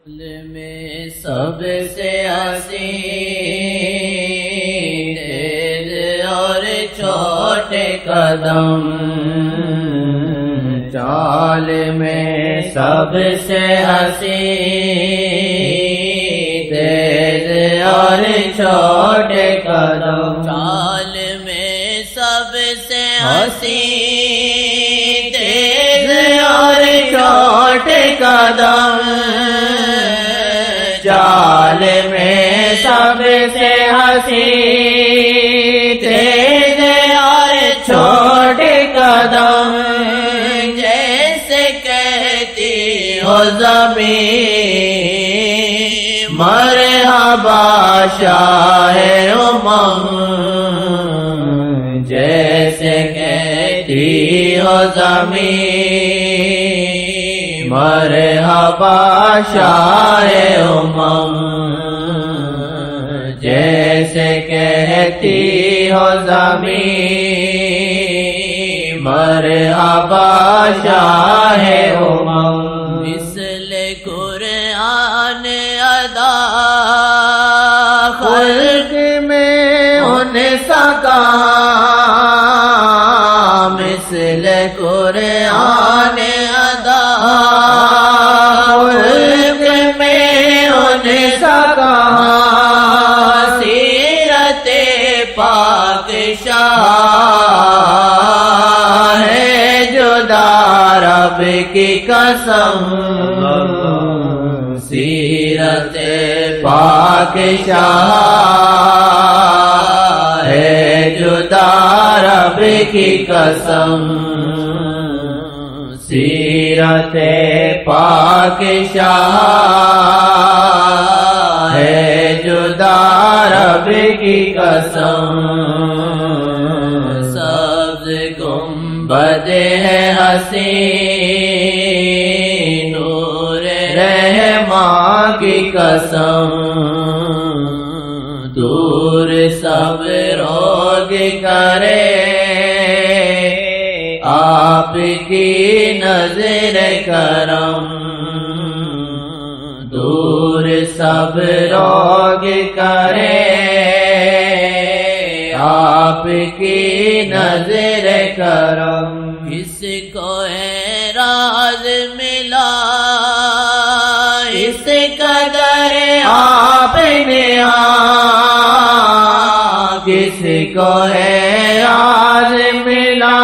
میں سب سے حسین تیز اور چھوٹے قدم، چال میں سب سے حسین تیز اور چھوٹے قدم، چال میں سب سے حسین تیز اور چھوٹے قدم، چال میں سب سے حسین تیز اور چھوٹے قدم، جیسے کہتی ہو زمین مرحبا شاہ امم، جیسے کہتی ہو زمین مرحبا شاہ امم، جیسے کہتی ہو زمین مرحبا شاہ امم، مثل قرآن ادا خلق میں ان سکا، مثل قرآن ادا خلق میں ان سکا، سیرت پاک شاہ ہے جدا رب کی قسم، سیرت پاک شاہ ہے جدا رب کی قسم، سیرت پاک شاہ ہے جدا رب کی قسم، سبز گنبد ہے حسین نور رحماں کی قسم، دور سب روگ کرے آپ کی نظر کرم، دور سب روگ کرے آپ کی نظر کرم، کس کو اعراض ملا اس قدر آپ نے کس کو اعراض ملا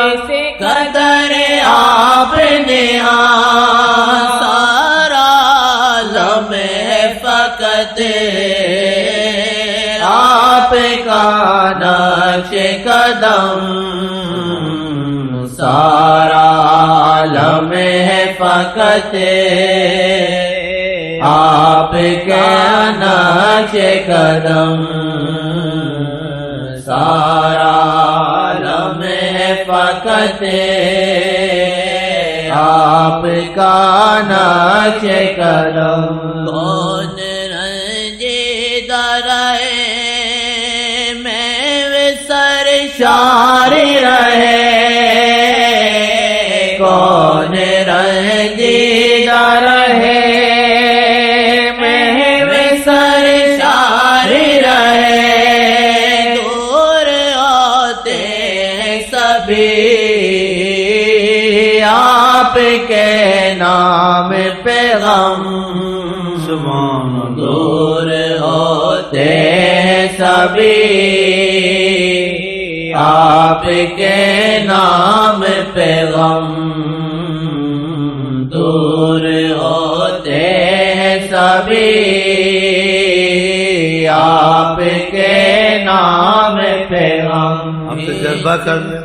اس قدر آپ نے سارا عالم ہے فقط آپ کا نقش قدم، سارا عالم ہے فقط آپ کا نقش قدم، سارا عالم ہے فقط آپ کا نقش قدم، کون رنجیدہ رہے میں سرشار رہے، کون رنجیدہ رہے میں سرشار رہے، دور آتے ہیں سبھی آپ کے نام پہ غم، دور ہوتے ہیں سبھی آپ کے نام پہ غم، دور ہوتے ہیں سبھی آپ کے نام پہ غم، ہم تجربہ کر لیں۔